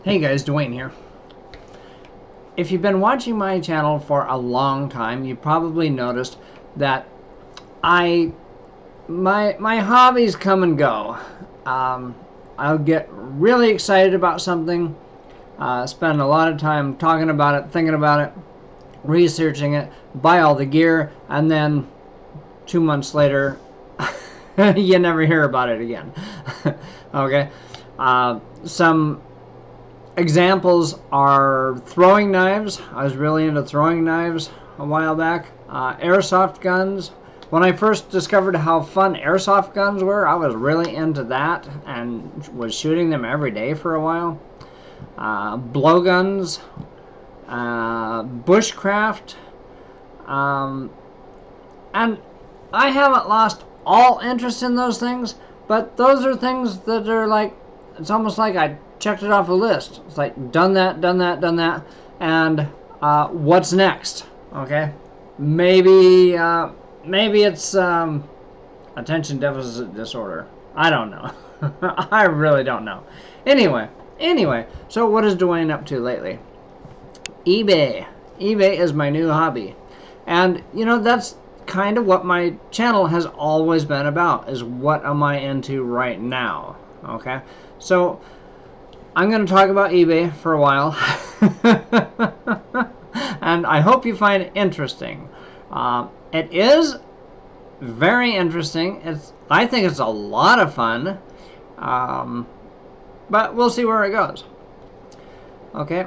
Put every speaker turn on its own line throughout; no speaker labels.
Hey guys, Duane here. If you've been watching my channel for a long time, you probably noticed that my hobbies come and go. I'll get really excited about something, spend a lot of time talking about it, thinking about it, researching it, buy all the gear, and then 2 months later, you never hear about it again. Okay? Some examples are throwing knives. I was really into throwing knives a while back. Airsoft guns. When I first discovered how fun airsoft guns were, I was really into that and was shooting them every day for a while. Blowguns, bushcraft, and I haven't lost all interest in those things, but those are things that are like, it's almost like I checked it off a list. It's like done that, and what's next? Okay, maybe it's attention deficit disorder. I don't know. I really don't know. Anyway, so what is Duane up to lately? eBay. eBay is my new hobby, and you know, that's kind of what my channel has always been about, is what am I into right now. Okay, so I'm going to talk about eBay for a while, and I hope you find it interesting. It is very interesting. I think it's a lot of fun, but we'll see where it goes. Okay.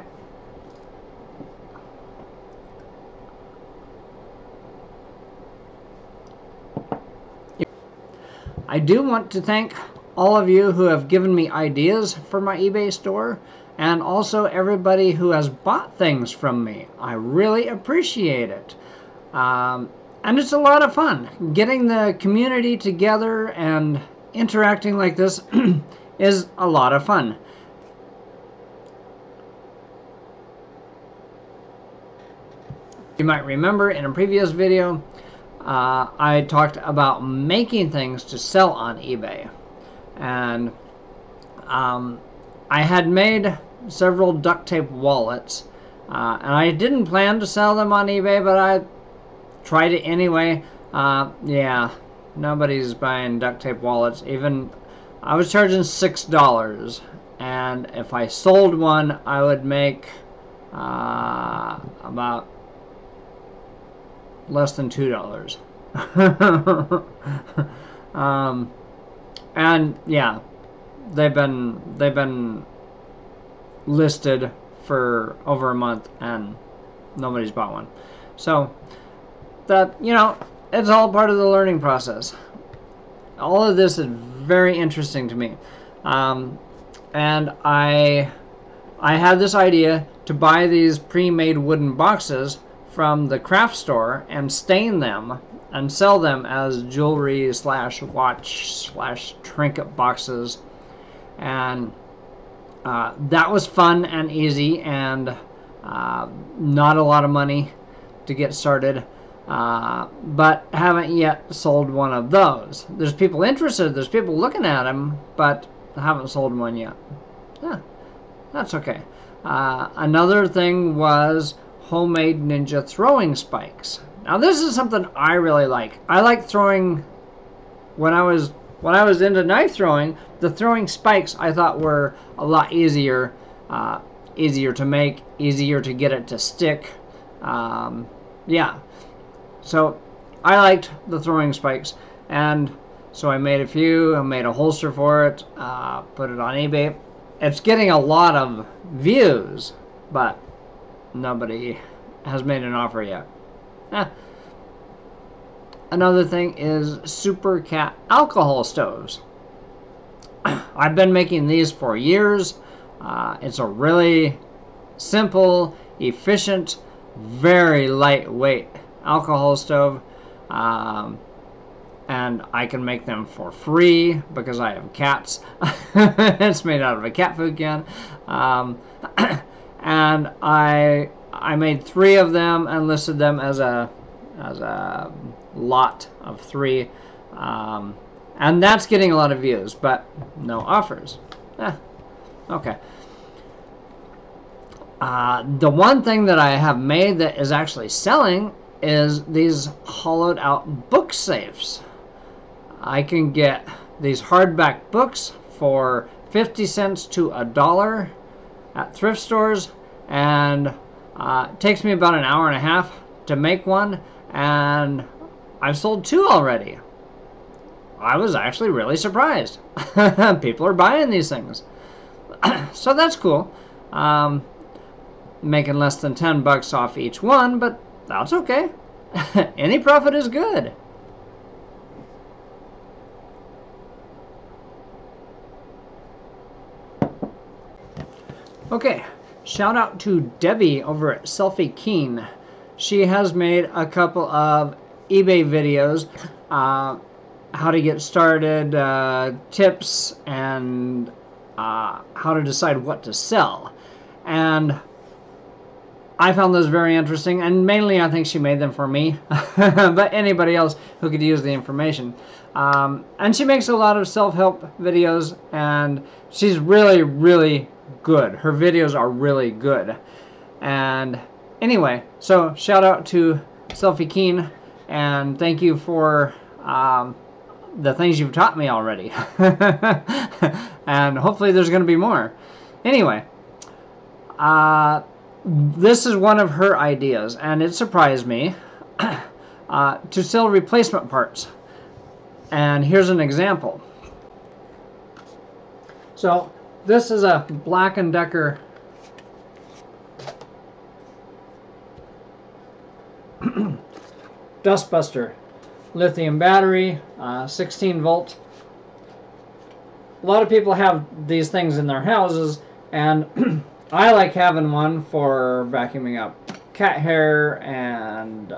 I do want to thank all of you who have given me ideas for my eBay store, and also everybody who has bought things from me. I really appreciate it. And it's a lot of fun. Getting the community together and interacting like this is a lot of fun. You might remember in a previous video, I talked about making things to sell on eBay. And I had made several duct tape wallets, and I didn't plan to sell them on eBay, but I tried it anyway. Yeah, nobody's buying duct tape wallets. Even I was charging $6, and if I sold one, I would make about less than $2. And yeah, they've been listed for over a month and nobody's bought one. So that, you know, it's all part of the learning process. All of this is very interesting to me, and I had this idea to buy these pre-made wooden boxes from the craft store and stain them and sell them as jewelry / watch / trinket boxes. And that was fun and easy, and not a lot of money to get started, but haven't yet sold one of those. There's people interested, there's people looking at them, but I haven't sold one yet. Yeah, that's okay. Another thing was homemade ninja throwing spikes. Now this is something I really like. I like throwing. When I was into knife throwing, the throwing spikes I thought were a lot easier, easier to make, easier to get it to stick. Yeah, so I liked the throwing spikes, and so I made a few. I made a holster for it, put it on eBay. It's getting a lot of views, but nobody has made an offer yet. Another thing is Super Cat alcohol stoves. I've been making these for years. It's a really simple, efficient, very lightweight alcohol stove, and I can make them for free because I have cats. It's made out of a cat food can, and I made 3 of them and listed them as a lot of 3, and that's getting a lot of views, but no offers. Okay. The one thing that I have made that is actually selling is these hollowed out book safes. I can get these hardback books for 50 cents to $1 at thrift stores, and it takes me about an hour and a half to make one, and I've sold 2 already. I was actually really surprised. People are buying these things. So that's cool. Making less than 10 bucks off each one, but that's okay. Any profit is good. Okay, shout out to Debbie over at Selfie Keen. She has made a couple of eBay videos, how to get started, tips, and how to decide what to sell. And I found those very interesting, and mainly I think she made them for me, but anybody else who could use the information. And she makes a lot of self-help videos, and she's really, really good. Her videos are really good. And anyway, so shout out to Selfie Keen, and thank you for the things you've taught me already. And hopefully there's going to be more. Anyway, this is one of her ideas, and it surprised me, to sell replacement parts. And here's an example. So this is a Black & Decker Dustbuster lithium battery, 16 volt. A lot of people have these things in their houses, and I like having one for vacuuming up cat hair and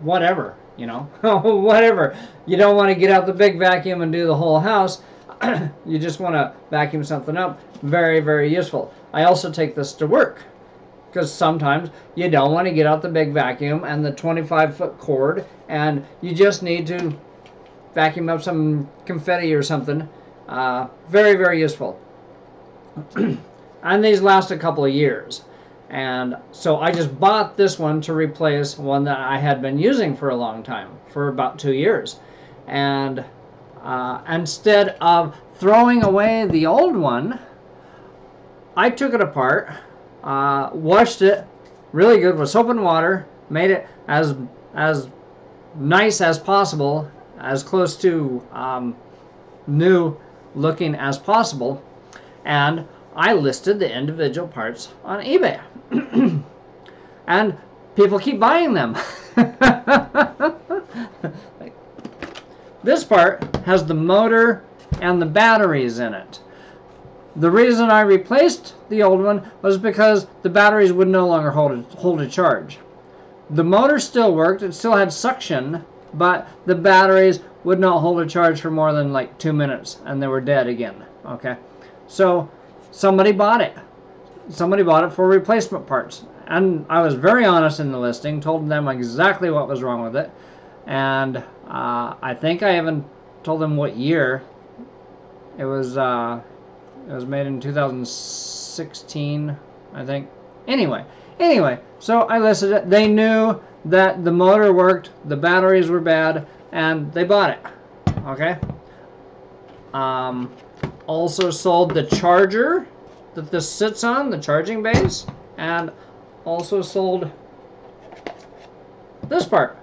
whatever, you know, whatever. You don't want to get out the big vacuum and do the whole house. You just want to vacuum something up. Very, very useful. I also take this to work, because sometimes you don't want to get out the big vacuum and the 25-foot cord, and you just need to vacuum up some confetti or something. Very, very useful. And these last a couple of years. And so I just bought this one to replace one that I had been using for a long time, for about 2 years. And instead of throwing away the old one, I took it apart, washed it really good with soap and water, made it as nice as possible, as close to new looking as possible, and I listed the individual parts on eBay. And people keep buying them. This part has the motor and the batteries in it. The reason I replaced the old one was because the batteries would no longer hold a charge. The motor still worked, it still had suction, but the batteries would not hold a charge for more than like 2 minutes, and they were dead again. Okay, so somebody bought it. Somebody bought it for replacement parts, and I was very honest in the listing, told them exactly what was wrong with it, and I think I even told them what year. It was made in 2016, I think. Anyway, so I listed it. They knew that the motor worked, the batteries were bad, and they bought it. Okay. Also sold the charger that this sits on, the charging base, and also sold this part,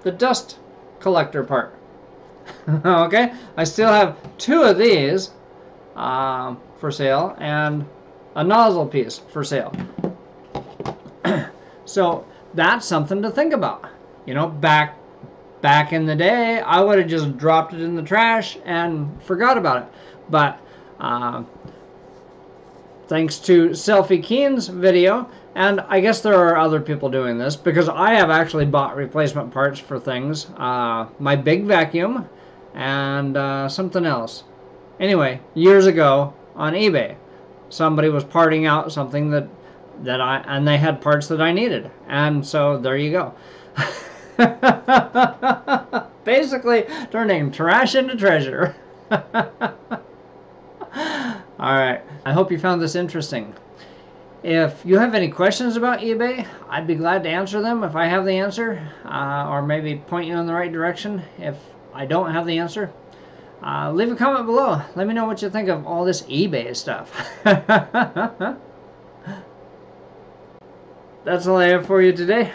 the dust collector part. Okay, I still have 2 of these for sale, and a nozzle piece for sale. So that's something to think about. You know, back in the day, I would have just dropped it in the trash and forgot about it. But thanks to Selfie Keen's video, and I guess there are other people doing this, because I have actually bought replacement parts for things. My big vacuum and something else. Anyway, years ago on eBay, somebody was parting out something that and they had parts that I needed, and so there you go. Basically turning trash into treasure. Alright, I hope you found this interesting. If you have any questions about eBay, I'd be glad to answer them if I have the answer, or maybe point you in the right direction if I don't have the answer. Leave a comment below. Let me know what you think of all this eBay stuff. That's all I have for you today.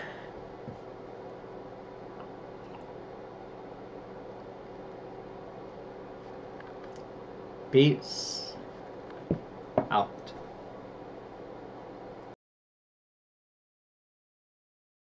Peace out.